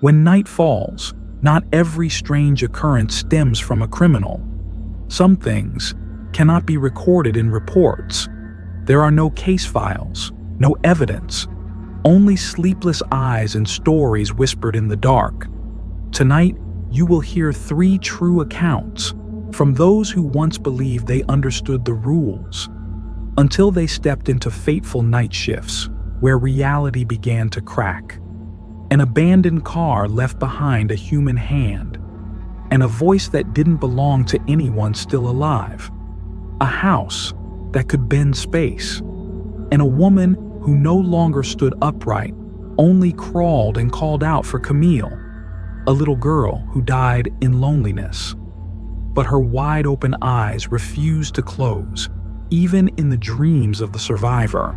When night falls, not every strange occurrence stems from a criminal. Some things cannot be recorded in reports. There are no case files, no evidence, only sleepless eyes and stories whispered in the dark. Tonight, you will hear 3 true accounts from those who once believed they understood the rules, until they stepped into fateful night shifts where reality began to crack. An abandoned car left behind a human hand, and a voice that didn't belong to anyone still alive. A house that could bend space, and a woman who no longer stood upright, only crawled and called out for Camille, a little girl who died in loneliness. But her wide-open eyes refused to close, even in the dreams of the survivor.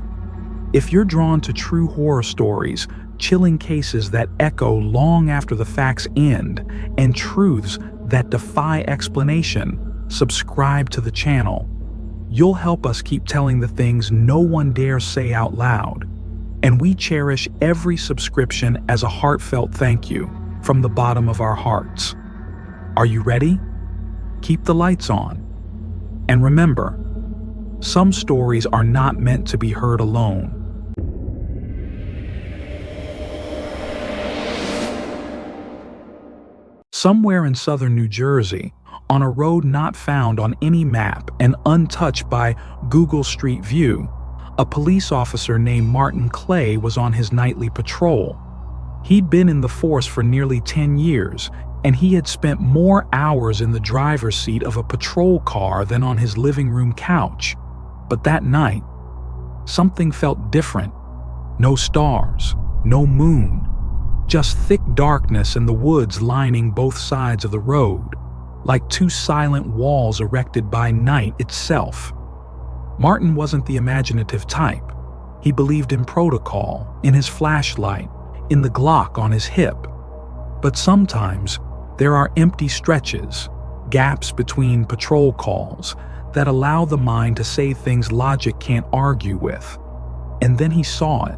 If you're drawn to true horror stories, chilling cases that echo long after the facts end, and truths that defy explanation, subscribe to the channel. You'll help us keep telling the things no one dares say out loud, and we cherish every subscription as a heartfelt thank you from the bottom of our hearts. Are you ready? Keep the lights on. And remember, some stories are not meant to be heard alone. Somewhere in southern New Jersey, on a road not found on any map and untouched by Google Street View, a police officer named Martin Clay was on his nightly patrol. He'd been in the force for nearly 10 years, and he had spent more hours in the driver's seat of a patrol car than on his living room couch. But that night, something felt different. No stars, no moon, just thick darkness and the woods lining both sides of the road, like 2 silent walls erected by night itself. Martin wasn't the imaginative type. He believed in protocol, in his flashlight, in the Glock on his hip. But sometimes there are empty stretches, gaps between patrol calls, that allow the mind to say things logic can't argue with. And then he saw it.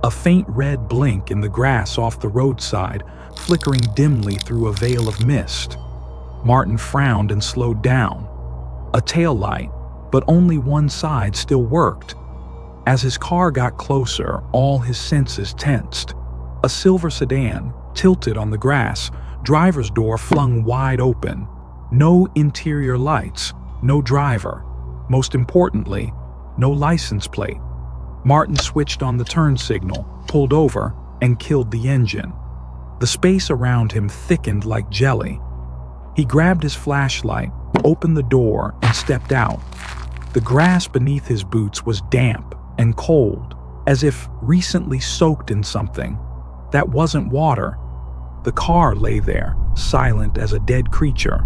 A faint red blink in the grass off the roadside, flickering dimly through a veil of mist. Martin frowned and slowed down. A taillight, but only one side still worked. As his car got closer, all his senses tensed. A silver sedan, tilted on the grass, driver's door flung wide open. No interior lights, no driver. Most importantly, no license plate. Martin switched on the turn signal, pulled over, and killed the engine. The space around him thickened like jelly. He grabbed his flashlight, opened the door, and stepped out. The grass beneath his boots was damp and cold, as if recently soaked in something. That wasn't water. The car lay there, silent as a dead creature.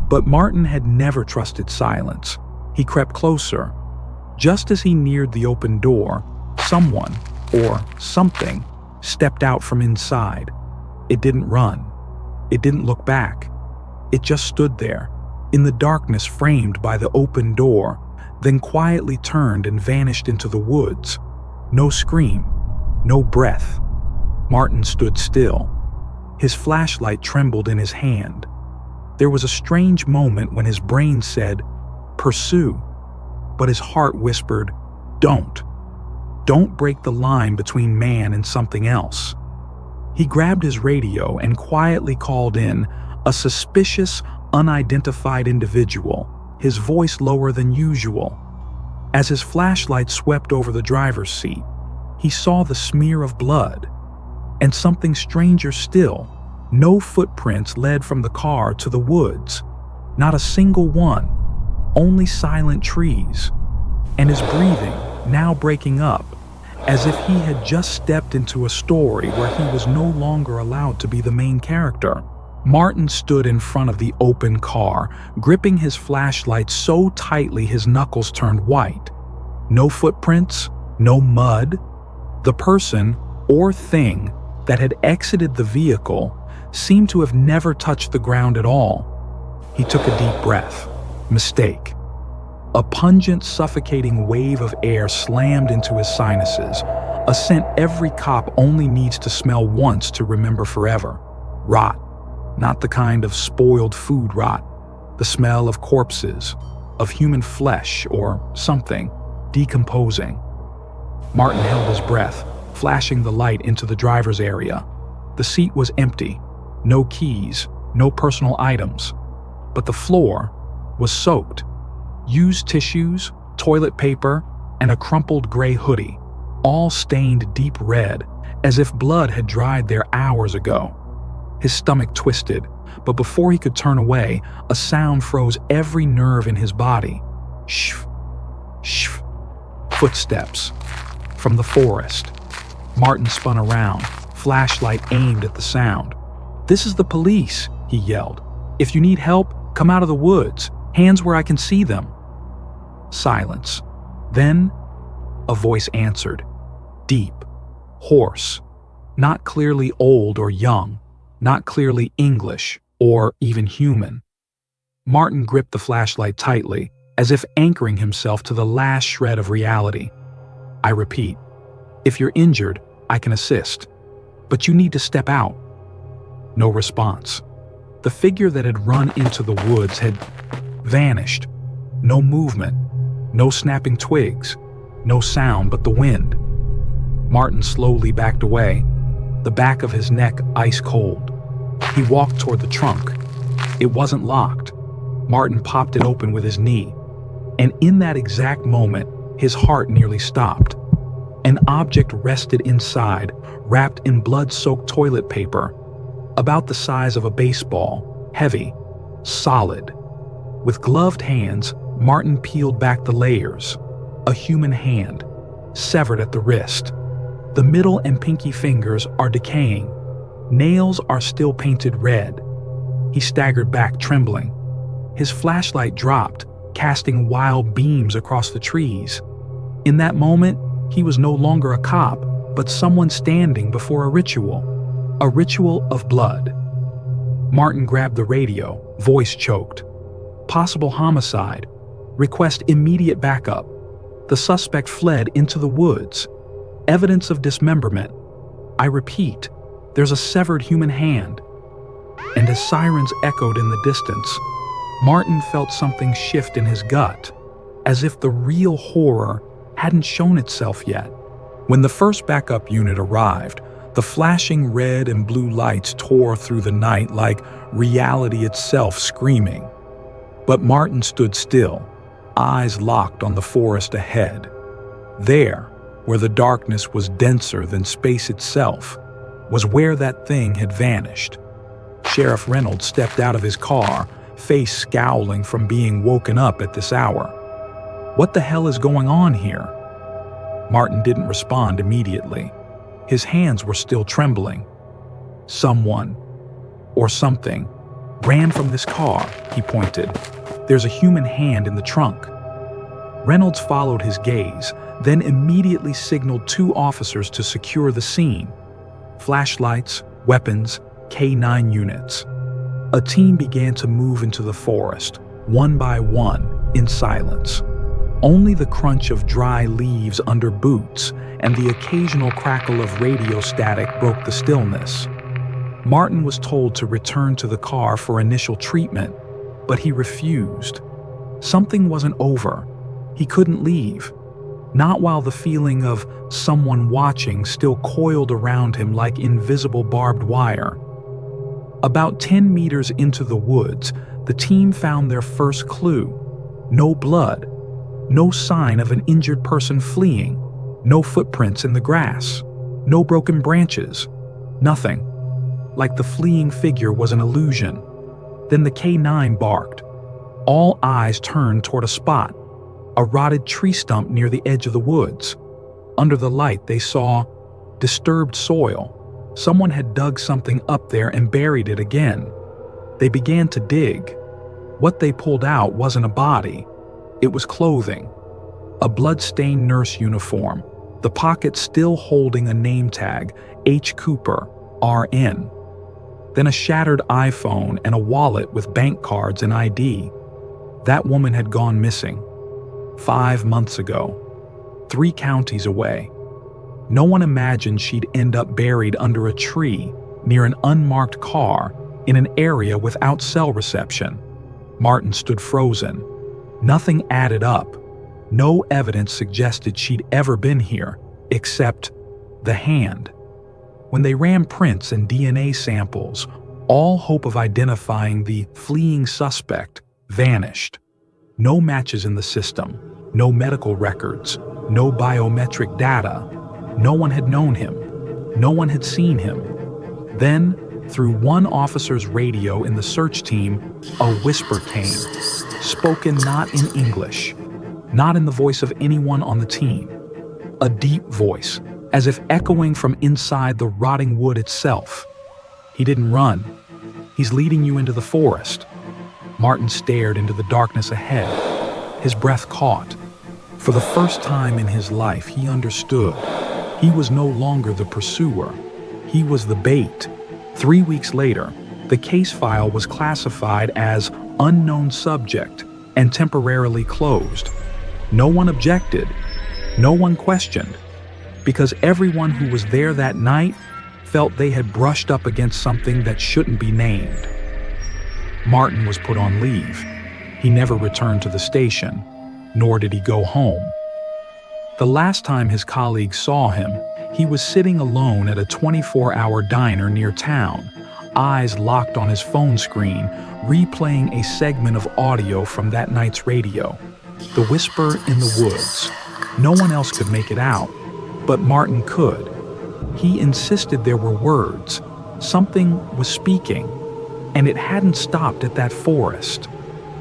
But Martin had never trusted silence. He crept closer. Just as he neared the open door, someone, or something, stepped out from inside. It didn't run. It didn't look back. It just stood there, in the darkness framed by the open door, then quietly turned and vanished into the woods. No scream, no breath. Martin stood still. His flashlight trembled in his hand. There was a strange moment when his brain said, "Pursue," but his heart whispered, "Don't. Don't break the line between man and something else." He grabbed his radio and quietly called in a suspicious, unidentified individual, his voice lower than usual. As his flashlight swept over the driver's seat, he saw the smear of blood. And something stranger still, no footprints led from the car to the woods. Not a single one, only silent trees. And his breathing, now breaking up, as if he had just stepped into a story where he was no longer allowed to be the main character. Martin stood in front of the open car, gripping his flashlight so tightly his knuckles turned white. No footprints, no mud. The person, or thing, that had exited the vehicle seemed to have never touched the ground at all. He took a deep breath. Mistake. A pungent, suffocating wave of air slammed into his sinuses. A scent every cop only needs to smell once to remember forever. Rot. Not the kind of spoiled food rot. The smell of corpses, of human flesh or something decomposing. Martin held his breath, flashing the light into the driver's area. The seat was empty. No keys, no personal items. But the floor was soaked. Used tissues, toilet paper, and a crumpled gray hoodie, all stained deep red, as if blood had dried there hours ago. His stomach twisted, but before he could turn away, a sound froze every nerve in his body. Shh, shh. Footsteps. From the forest. Martin spun around, flashlight aimed at the sound. "This is the police," he yelled. "If you need help, come out of the woods. Hands where I can see them." Silence. Then, a voice answered. Deep. Hoarse. Not clearly old or young. Not clearly English or even human. Martin gripped the flashlight tightly, as if anchoring himself to the last shred of reality. "I repeat, if you're injured, I can assist. But you need to step out." No response. The figure that had run into the woods had vanished. No movement, no snapping twigs, no sound but the wind. Martin slowly backed away, the back of his neck ice cold. He walked toward the trunk. It wasn't locked. Martin popped it open with his knee. And in that exact moment, his heart nearly stopped. An object rested inside, wrapped in blood-soaked toilet paper, about the size of a baseball, heavy, solid. With gloved hands, Martin peeled back the layers. A human hand, severed at the wrist. The middle and pinky fingers are decaying. Nails are still painted red. He staggered back, trembling. His flashlight dropped, casting wild beams across the trees. In that moment, he was no longer a cop, but someone standing before a ritual of blood. Martin grabbed the radio, voice choked. Possible homicide. Request immediate backup. The suspect fled into the woods. Evidence of dismemberment. I repeat, there's a severed human hand. And as sirens echoed in the distance, Martin felt something shift in his gut, as if the real horror hadn't shown itself yet. When the first backup unit arrived, the flashing red and blue lights tore through the night like reality itself screaming. But Martin stood still, eyes locked on the forest ahead. There, where the darkness was denser than space itself, was where that thing had vanished. Sheriff Reynolds stepped out of his car, face scowling from being woken up at this hour. What the hell is going on here? Martin didn't respond immediately. His hands were still trembling. Someone, or something, ran from this car, he pointed. There's a human hand in the trunk. Reynolds followed his gaze, then immediately signaled 2 officers to secure the scene. Flashlights, weapons, K9 units. A team began to move into the forest, one by one, in silence. Only the crunch of dry leaves under boots and the occasional crackle of radio static broke the stillness. Martin was told to return to the car for initial treatment, but he refused. Something wasn't over. He couldn't leave. Not while the feeling of someone watching still coiled around him like invisible barbed wire. About 10 meters into the woods, the team found their first clue. No blood. No sign of an injured person fleeing. No footprints in the grass. No broken branches. Nothing. Like the fleeing figure was an illusion. Then the K9 barked. All eyes turned toward a spot. A rotted tree stump near the edge of the woods. Under the light, they saw disturbed soil. Someone had dug something up there and buried it again. They began to dig. What they pulled out wasn't a body. It was clothing. A blood-stained nurse uniform, the pocket still holding a name tag, H. Cooper, RN. Then a shattered iPhone and a wallet with bank cards and ID. That woman had gone missing. 5 months ago. 3 counties away. No one imagined she'd end up buried under a tree near an unmarked car in an area without cell reception. Martin stood frozen. Nothing added up. No evidence suggested she'd ever been here, except the hand. When they ran prints and DNA samples, all hope of identifying the fleeing suspect vanished. No matches in the system, no medical records, no biometric data. No one had known him. No one had seen him. Then, through one officer's radio in the search team, a whisper came, spoken not in English, not in the voice of anyone on the team. A deep voice, as if echoing from inside the rotting wood itself. He didn't run. He's leading you into the forest. Martin stared into the darkness ahead. His breath caught. For the first time in his life, he understood. He was no longer the pursuer. He was the bait. 3 weeks later, the case file was classified as unknown subject and temporarily closed. No one objected. No one questioned. Because everyone who was there that night felt they had brushed up against something that shouldn't be named. Martin was put on leave. He never returned to the station, nor did he go home. The last time his colleagues saw him, he was sitting alone at a 24-hour diner near town, eyes locked on his phone screen, replaying a segment of audio from that night's radio. The whisper in the woods. No one else could make it out, but Martin could. He insisted there were words. Something was speaking, and it hadn't stopped at that forest.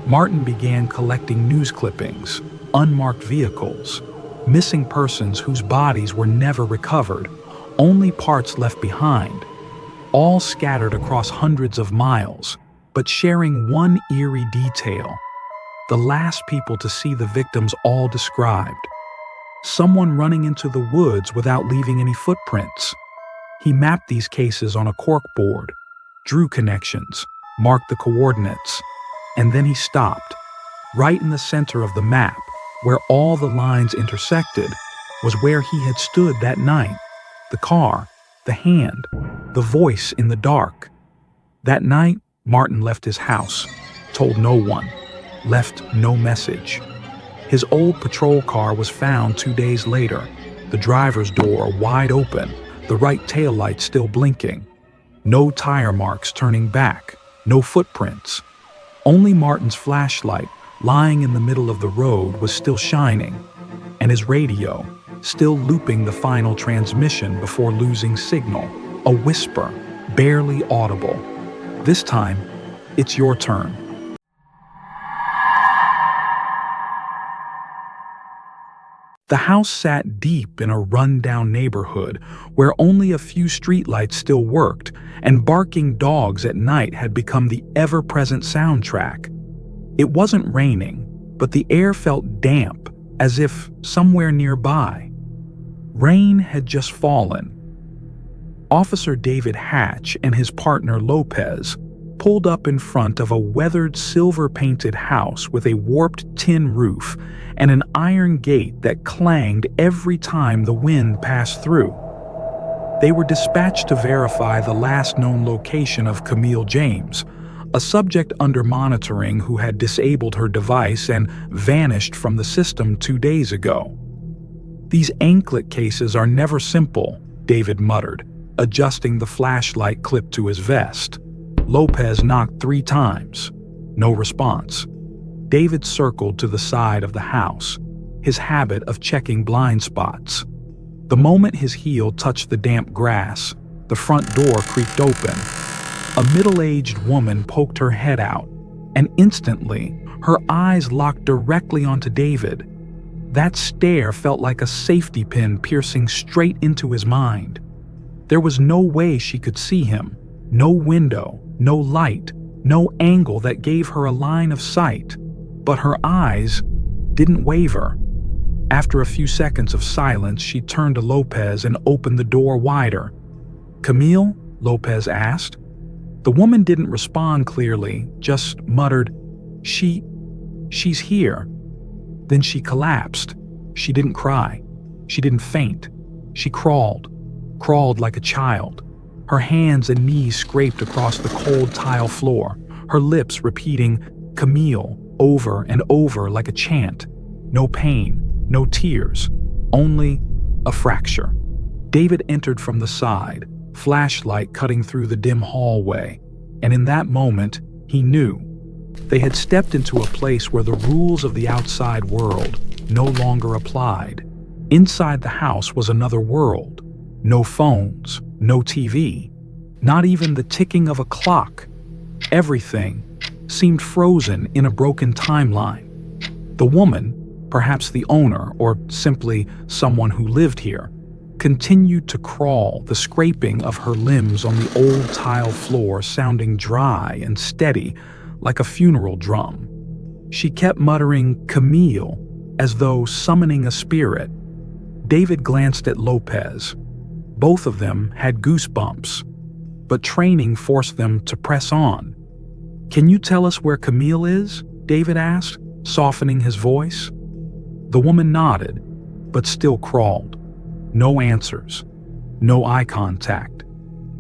Martin began collecting news clippings, unmarked vehicles, missing persons whose bodies were never recovered, only parts left behind, all scattered across hundreds of miles, but sharing one eerie detail. The last people to see the victims all described. Someone running into the woods without leaving any footprints. He mapped these cases on a corkboard, drew connections, marked the coordinates, and then he stopped. Right in the center of the map, where all the lines intersected, was where he had stood that night. The car, the hand, the voice in the dark. That night, Martin left his house, told no one, left no message. His old patrol car was found 2 days later, the driver's door wide open, the right taillight still blinking. No tire marks turning back, no footprints. Only Martin's flashlight, lying in the middle of the road, was still shining, and his radio, still looping the final transmission before losing signal, a whisper, barely audible. This time, it's your turn. The house sat deep in a run-down neighborhood where only a few streetlights still worked, and barking dogs at night had become the ever-present soundtrack. It wasn't raining, but the air felt damp, as if somewhere nearby. Rain had just fallen. Officer David Hatch and his partner Lopez pulled up in front of a weathered silver-painted house with a warped tin roof and an iron gate that clanged every time the wind passed through. They were dispatched to verify the last known location of Camille James, a subject under monitoring who had disabled her device and vanished from the system 2 days ago. "These anklet cases are never simple," David muttered, adjusting the flashlight clip to his vest. Lopez knocked 3 times. No response. David circled to the side of the house, his habit of checking blind spots. The moment his heel touched the damp grass, the front door creaked open. A middle-aged woman poked her head out, and instantly, her eyes locked directly onto David. That stare felt like a safety pin piercing straight into his mind. There was no way she could see him, no window, no light, no angle that gave her a line of sight. But her eyes didn't waver. After a few seconds of silence, she turned to Lopez and opened the door wider. "Camille?" Lopez asked. The woman didn't respond clearly, just muttered, She's here." Then she collapsed. She didn't cry. She didn't faint. She crawled like a child. Her hands and knees scraped across the cold tile floor, her lips repeating Camille over and over like a chant. No pain, no tears, only a fracture. David entered from the side, flashlight cutting through the dim hallway, and in that moment, he knew. They had stepped into a place where the rules of the outside world no longer applied. Inside the house was another world. No phones, no TV, not even the ticking of a clock. Everything seemed frozen in a broken timeline. The woman, perhaps the owner or simply someone who lived here, continued to crawl, the scraping of her limbs on the old tile floor sounding dry and steady like a funeral drum. She kept muttering Camille as though summoning a spirit. David glanced at Lopez. Both of them had goosebumps, but training forced them to press on. "Can you tell us where Camille is?" David asked, softening his voice. The woman nodded, but still crawled. No answers, no eye contact.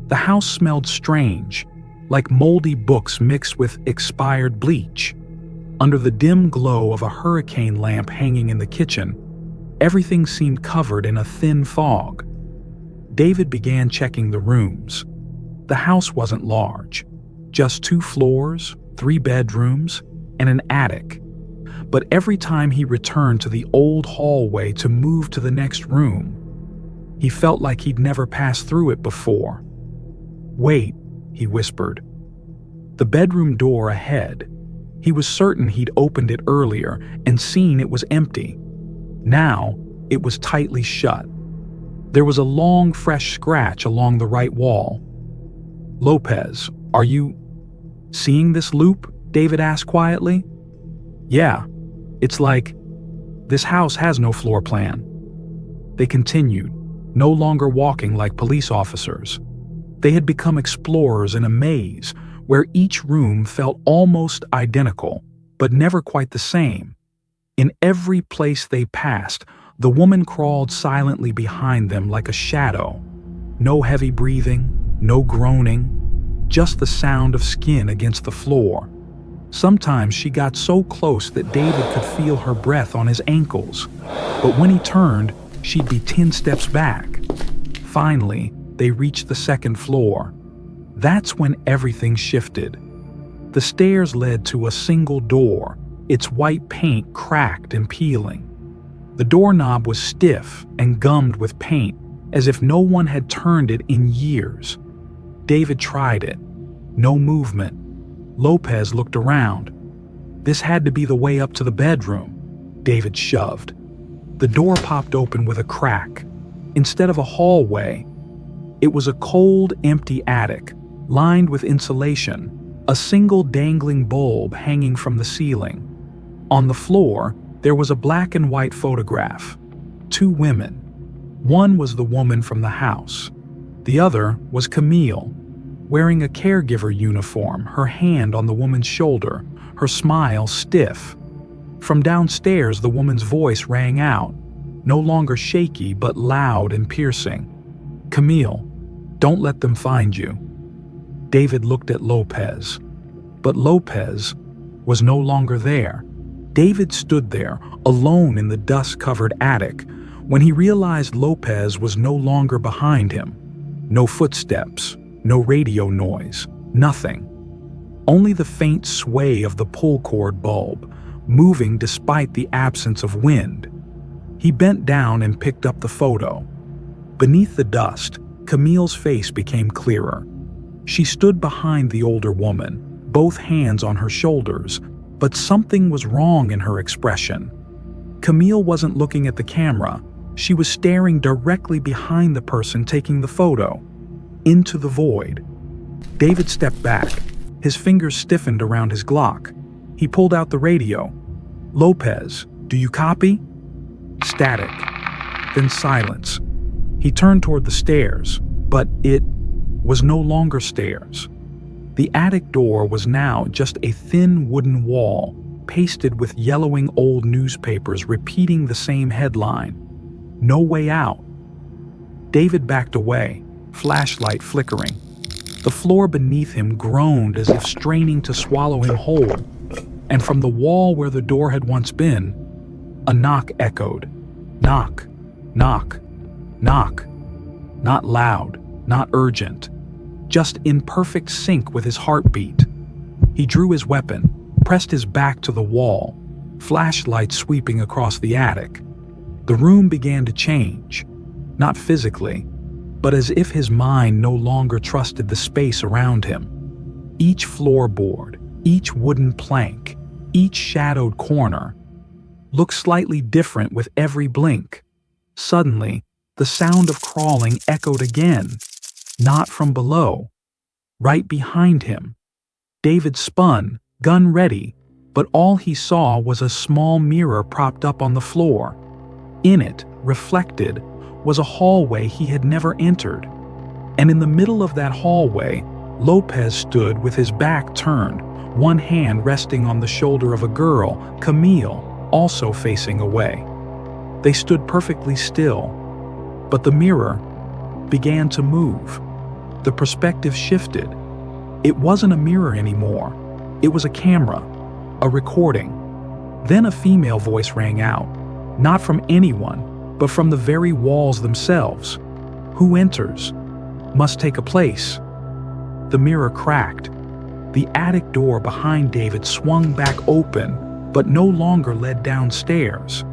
The house smelled strange, like moldy books mixed with expired bleach. Under the dim glow of a hurricane lamp hanging in the kitchen, everything seemed covered in a thin fog. David began checking the rooms. The house wasn't large, just 2 floors, 3 bedrooms, and an attic. But every time he returned to the old hallway to move to the next room, he felt like he'd never passed through it before. "Wait," he whispered. The bedroom door ahead. He was certain he'd opened it earlier and seen it was empty. Now, it was tightly shut. There was a long, fresh scratch along the right wall. "Lopez, are you seeing this loop?" David asked quietly. "Yeah, it's like this house has no floor plan." They continued, no longer walking like police officers. They had become explorers in a maze where each room felt almost identical, but never quite the same. In every place they passed, the woman crawled silently behind them like a shadow. No heavy breathing, no groaning, just the sound of skin against the floor. Sometimes she got so close that David could feel her breath on his ankles, but when he turned, she'd be 10 steps back. Finally, they reached the second floor. That's when everything shifted. The stairs led to a single door, its white paint cracked and peeling. The doorknob was stiff and gummed with paint, as if no one had turned it in years. David tried it. No movement. Lopez looked around. This had to be the way up to the bedroom. David shoved. The door popped open with a crack. Instead of a hallway, it was a cold, empty attic, lined with insulation, a single dangling bulb hanging from the ceiling. On the floor, there was a black and white photograph. 2 women. One was the woman from the house. The other was Camille, wearing a caregiver uniform, her hand on the woman's shoulder, her smile stiff. From downstairs, the woman's voice rang out, no longer shaky but loud and piercing. "Camille, don't let them find you." David looked at Lopez, but Lopez was no longer there. David stood there, alone in the dust-covered attic, when he realized Lopez was no longer behind him. No footsteps, no radio noise, nothing. Only the faint sway of the pull cord bulb, moving despite the absence of wind. He bent down and picked up the photo. Beneath the dust, Camille's face became clearer. She stood behind the older woman, both hands on her shoulders, but something was wrong in her expression. Camille wasn't looking at the camera. She was staring directly behind the person taking the photo, into the void. David stepped back. His fingers stiffened around his Glock. He pulled out the radio. "Lopez, do you copy?" Static, then silence. He turned toward the stairs, but it was no longer stairs. The attic door was now just a thin wooden wall, pasted with yellowing old newspapers repeating the same headline, "No way out." David backed away, flashlight flickering. The floor beneath him groaned as if straining to swallow him whole, and from the wall where the door had once been, a knock echoed. Knock, knock, knock. Not loud, not urgent, just in perfect sync with his heartbeat. He drew his weapon, pressed his back to the wall, flashlight sweeping across the attic. The room began to change, not physically, but as if his mind no longer trusted the space around him. Each floorboard, each wooden plank, each shadowed corner looked slightly different with every blink. Suddenly, the sound of crawling echoed again, not from below, right behind him. David spun, gun ready, but all he saw was a small mirror propped up on the floor. In it, reflected, was a hallway he had never entered. And in the middle of that hallway, Lopez stood with his back turned, one hand resting on the shoulder of a girl, Camille, also facing away. They stood perfectly still, but the mirror began to move. The perspective shifted. It wasn't a mirror anymore. It was a camera, a recording. Then a female voice rang out, not from anyone, but from the very walls themselves. Who enters must take a place. The mirror cracked. The attic door behind David swung back open, but no longer led downstairs.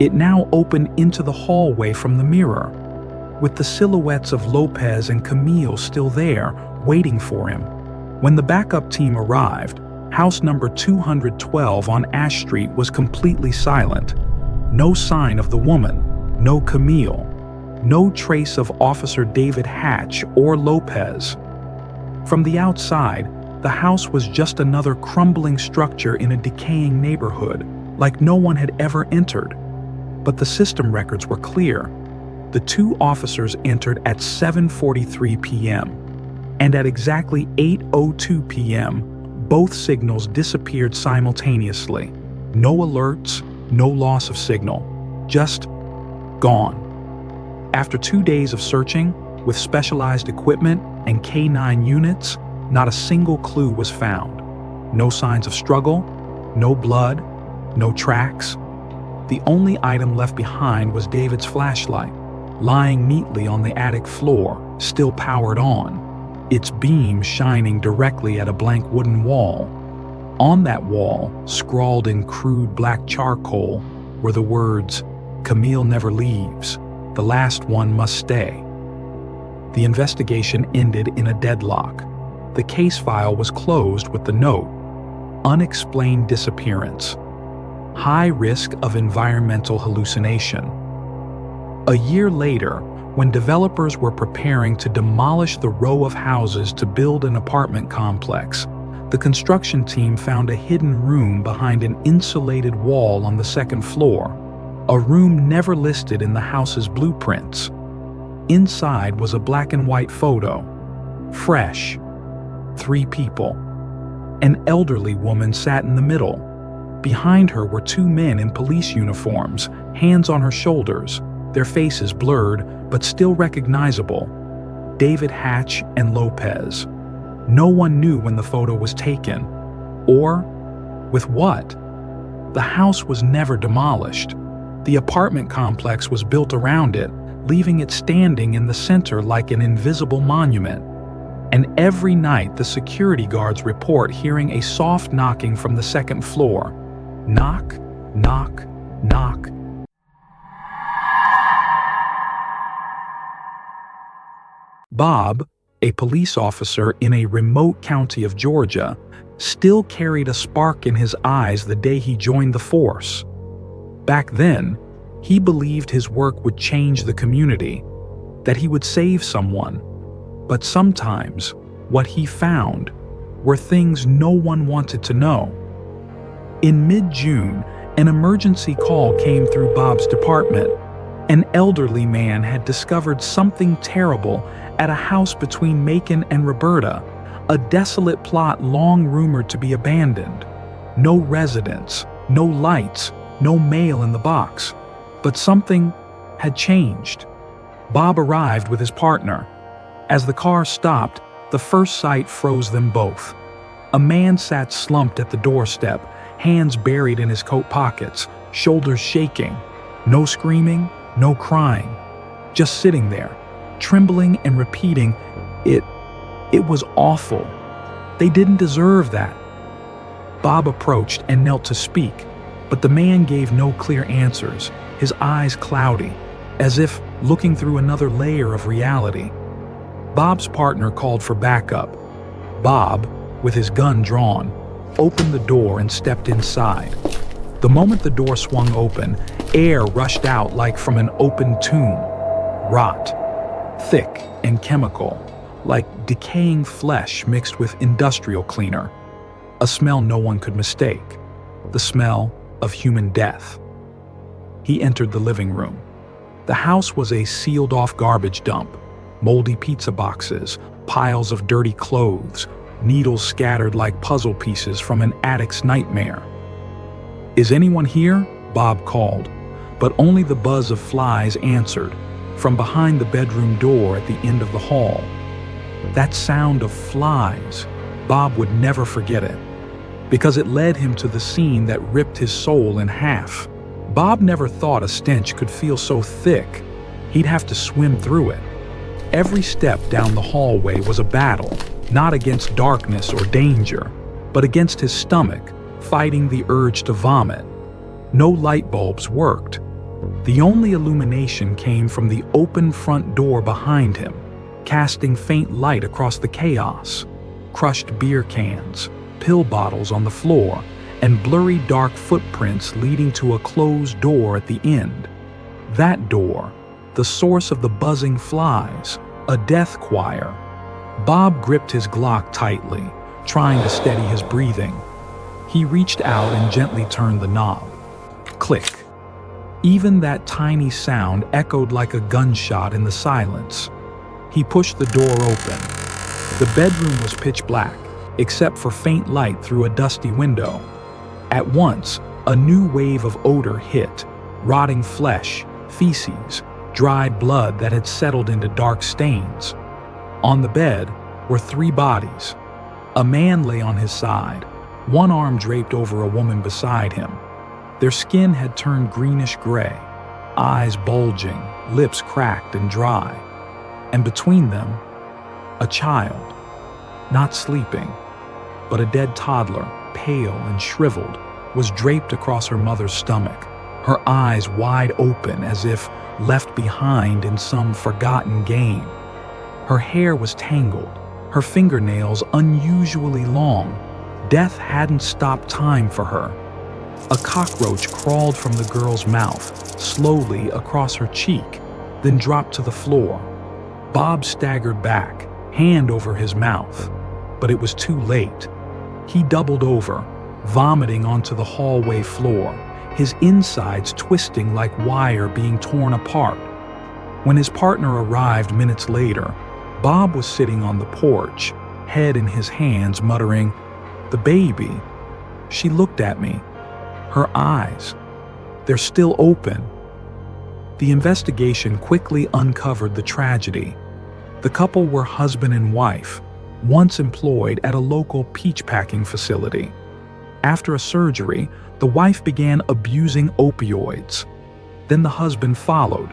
It now opened into the hallway from the mirror, with the silhouettes of Lopez and Camille still there, waiting for him. When the backup team arrived, house number 212 on Ash Street was completely silent. No sign of the woman, no Camille, no trace of Officer David Hatch or Lopez. From the outside, the house was just another crumbling structure in a decaying neighborhood, like no one had ever entered. But the system records were clear. The two officers entered at 7:43 p.m., and at exactly 8:02 p.m., both signals disappeared simultaneously. No alerts, no loss of signal, just gone. After 2 days of searching, with specialized equipment and K9 units, not a single clue was found. No signs of struggle, no blood, no tracks. The only item left behind was David's flashlight, lying neatly on the attic floor, still powered on, its beam shining directly at a blank wooden wall. On that wall, scrawled in crude black charcoal, were the words, "Camille never leaves. The last one must stay." The investigation ended in a deadlock. The case file was closed with the note, "Unexplained disappearance. High risk of environmental hallucination." A year later, when developers were preparing to demolish the row of houses to build an apartment complex, the construction team found a hidden room behind an insulated wall on the second floor, a room never listed in the house's blueprints. Inside was a black and white photo, fresh. 3 people. An elderly woman sat in the middle. Behind her were 2 men in police uniforms, hands on her shoulders, their faces blurred but still recognizable. David Hatch and Lopez. No one knew when the photo was taken, or with what. The house was never demolished. The apartment complex was built around it, leaving it standing in the center like an invisible monument. And every night the security guards report hearing a soft knocking from the second floor. Knock, knock, knock. Bob, a police officer in a remote county of Georgia, still carried a spark in his eyes the day he joined the force. Back then, he believed his work would change the community, that he would save someone. But sometimes, what he found were things no one wanted to know. In mid-June, an emergency call came through Bob's department. An elderly man had discovered something terrible at a house between Macon and Roberta, a desolate plot long rumored to be abandoned. No residents, no lights, no mail in the box. But something had changed. Bob arrived with his partner. As the car stopped, the first sight froze them both. A man sat slumped at the doorstep, hands buried in his coat pockets, shoulders shaking. No screaming, no crying. Just sitting there, trembling and repeating, It was awful. They didn't deserve that. Bob approached and knelt to speak, but the man gave no clear answers, his eyes cloudy, as if looking through another layer of reality. Bob's partner called for backup. Bob, with his gun drawn, opened the door and stepped inside. The moment the door swung open, air rushed out like from an open tomb. Rot, thick and chemical, like decaying flesh mixed with industrial cleaner. A smell no one could mistake, the smell of human death. He entered the living room. The house was a sealed-off garbage dump, moldy pizza boxes, piles of dirty clothes, needles scattered like puzzle pieces from an addict's nightmare. "Is anyone here?" Bob called, but only the buzz of flies answered from behind the bedroom door at the end of the hall. That sound of flies, Bob would never forget it, because it led him to the scene that ripped his soul in half. Bob never thought a stench could feel so thick, he'd have to swim through it. Every step down the hallway was a battle, not against darkness or danger, but against his stomach, fighting the urge to vomit. No light bulbs worked. The only illumination came from the open front door behind him, casting faint light across the chaos. Crushed beer cans, pill bottles on the floor, and blurry dark footprints leading to a closed door at the end. That door, the source of the buzzing flies, a death choir. Bob gripped his Glock tightly, trying to steady his breathing. He reached out and gently turned the knob. Click. Even that tiny sound echoed like a gunshot in the silence. He pushed the door open. The bedroom was pitch black, except for faint light through a dusty window. At once, a new wave of odor hit, rotting flesh, feces, dried blood that had settled into dark stains. On the bed were 3 bodies. A man lay on his side, one arm draped over a woman beside him. Their skin had turned greenish gray, eyes bulging, lips cracked and dry. And between them, a child, not sleeping, but a dead toddler, pale and shriveled, was draped across her mother's stomach, her eyes wide open as if left behind in some forgotten game. Her hair was tangled, her fingernails unusually long. Death hadn't stopped time for her. A cockroach crawled from the girl's mouth, slowly across her cheek, then dropped to the floor. Bob staggered back, hand over his mouth, but it was too late. He doubled over, vomiting onto the hallway floor, his insides twisting like wire being torn apart. When his partner arrived minutes later, Bob was sitting on the porch, head in his hands, muttering, "The baby." She looked at me. Her eyes, they're still open. The investigation quickly uncovered the tragedy. The couple were husband and wife, once employed at a local peach packing facility. After a surgery, the wife began abusing opioids. Then the husband followed.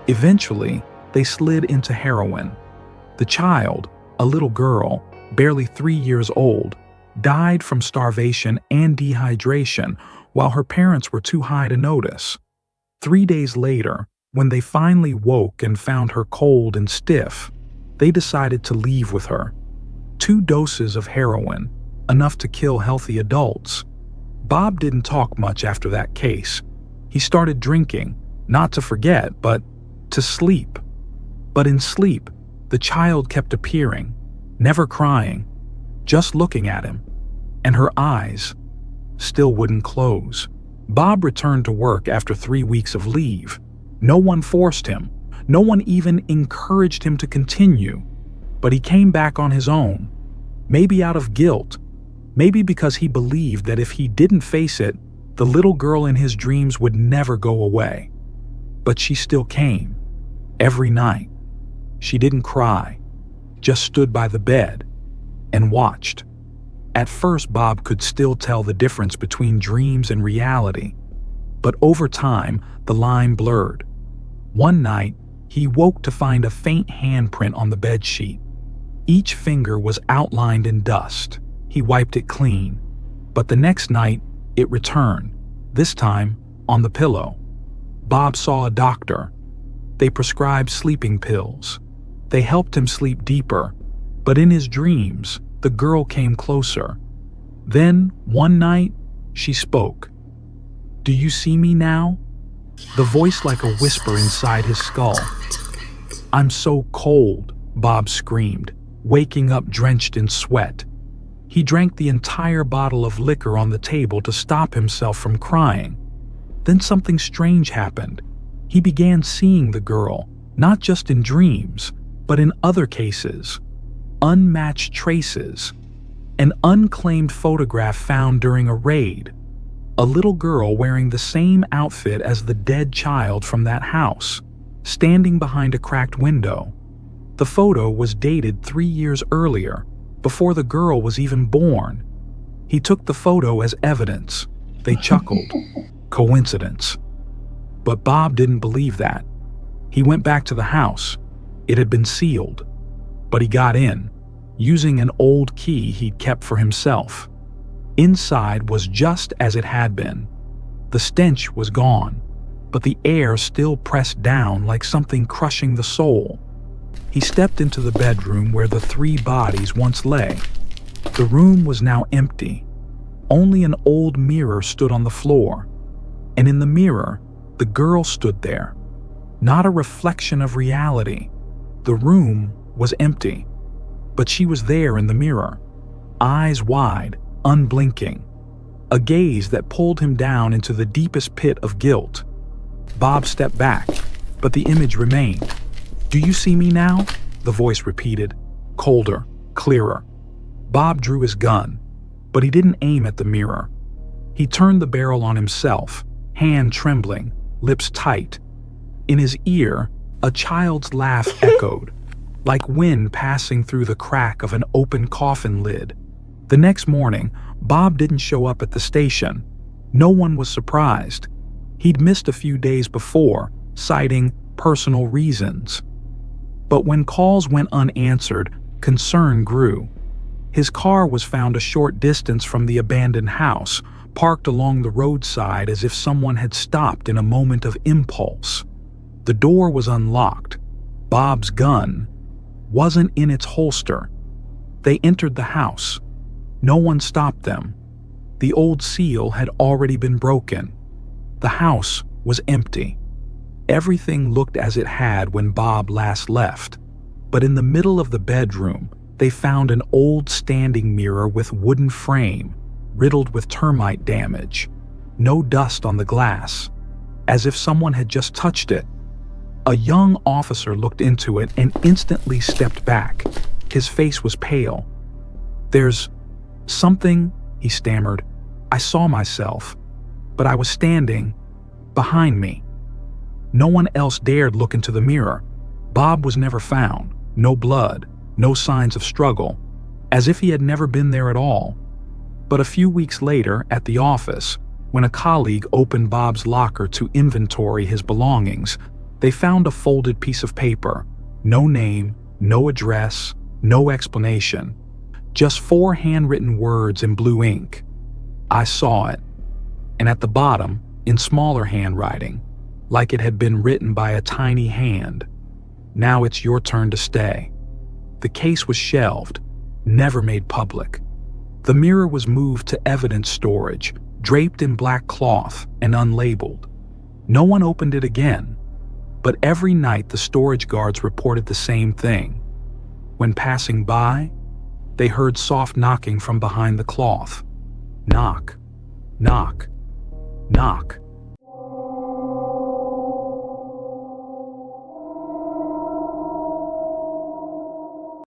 Eventually, they slid into heroin. The child, a little girl, barely 3 years old, died from starvation and dehydration while her parents were too high to notice. 3 days later, when they finally woke and found her cold and stiff, they decided to leave with her. 2 doses of heroin, enough to kill healthy adults. Bob didn't talk much after that case. He started drinking, not to forget, but to sleep. But in sleep, the child kept appearing, never crying, just looking at him, and her eyes still wouldn't close. Bob returned to work after 3 weeks of leave. No one forced him. No one even encouraged him to continue. But he came back on his own, maybe out of guilt, maybe because he believed that if he didn't face it, the little girl in his dreams would never go away. But she still came, every night. She didn't cry, just stood by the bed and watched. At first, Bob could still tell the difference between dreams and reality, but over time, the line blurred. One night, he woke to find a faint handprint on the bedsheet. Each finger was outlined in dust. He wiped it clean, but the next night, it returned, this time on the pillow. Bob saw a doctor. They prescribed sleeping pills. They helped him sleep deeper, but in his dreams, the girl came closer. Then, one night, she spoke. "Do you see me now?" The voice like a whisper inside his skull. "I'm so cold," Bob screamed, waking up drenched in sweat. He drank the entire bottle of liquor on the table to stop himself from crying. Then something strange happened. He began seeing the girl, not just in dreams, but in other cases. Unmatched traces. An unclaimed photograph found during a raid. A little girl wearing the same outfit as the dead child from that house, standing behind a cracked window. The photo was dated 3 years earlier, before the girl was even born. He took the photo as evidence. They chuckled. Coincidence. But Bob didn't believe that. He went back to the house. It had been sealed, but he got in, using an old key he'd kept for himself. Inside was just as it had been. The stench was gone, but the air still pressed down like something crushing the soul. He stepped into the bedroom where the 3 bodies once lay. The room was now empty. Only an old mirror stood on the floor, and in the mirror, the girl stood there. Not a reflection of reality. The room was empty, but she was there in the mirror, eyes wide, unblinking, a gaze that pulled him down into the deepest pit of guilt. Bob stepped back, but the image remained. "Do you see me now?" the voice repeated, colder, clearer. Bob drew his gun, but he didn't aim at the mirror. He turned the barrel on himself, hand trembling, lips tight. In his ear, a child's laugh echoed, like wind passing through the crack of an open coffin lid. The next morning, Bob didn't show up at the station. No one was surprised. He'd missed a few days before, citing personal reasons. But when calls went unanswered, concern grew. His car was found a short distance from the abandoned house, parked along the roadside as if someone had stopped in a moment of impulse. The door was unlocked. Bob's gun wasn't in its holster. They entered the house. No one stopped them. The old seal had already been broken. The house was empty. Everything looked as it had when Bob last left. But in the middle of the bedroom, they found an old standing mirror with wooden frame, riddled with termite damage. No dust on the glass, as if someone had just touched it. A young officer looked into it and instantly stepped back. His face was pale. "There's something," he stammered. "I saw myself, but I was standing behind me." No one else dared look into the mirror. Bob was never found. No blood, no signs of struggle, as if he had never been there at all. But a few weeks later, at the office, when a colleague opened Bob's locker to inventory his belongings, they found a folded piece of paper. No name, no address, no explanation. Just 4 handwritten words in blue ink. "I saw it." And at the bottom, in smaller handwriting, like it had been written by a tiny hand, "Now it's your turn to stay." The case was shelved, never made public. The mirror was moved to evidence storage, draped in black cloth and unlabeled. No one opened it again, but every night the storage guards reported the same thing. When passing by, they heard soft knocking from behind the cloth. Knock, knock, knock.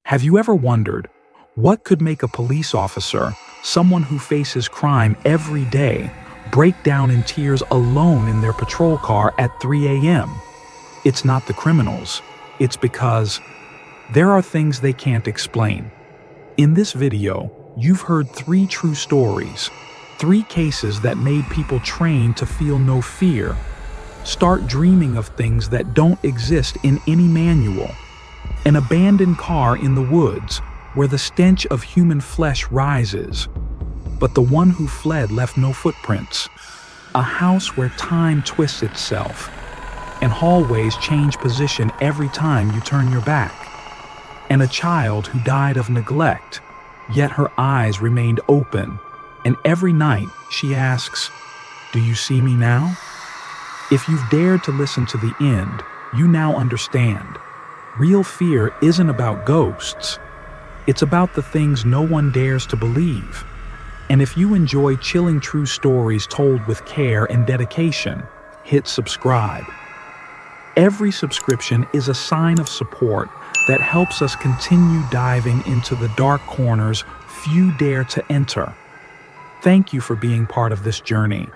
Have you ever wondered what could make a police officer, someone who faces crime every day, break down in tears alone in their patrol car at 3 a.m.? It's not the criminals. It's because there are things they can't explain. In this video, you've heard 3 true stories, 3 cases that made people trained to feel no fear. Start dreaming of things that don't exist in any manual. An abandoned car in the woods where the stench of human flesh rises. But the one who fled left no footprints. A house where time twists itself, and hallways change position every time you turn your back. And a child who died of neglect, yet her eyes remained open, and every night she asks, "Do you see me now?" If you've dared to listen to the end, you now understand. Real fear isn't about ghosts. It's about the things no one dares to believe. And if you enjoy chilling true stories told with care and dedication, hit subscribe. Every subscription is a sign of support that helps us continue diving into the dark corners few dare to enter. Thank you for being part of this journey.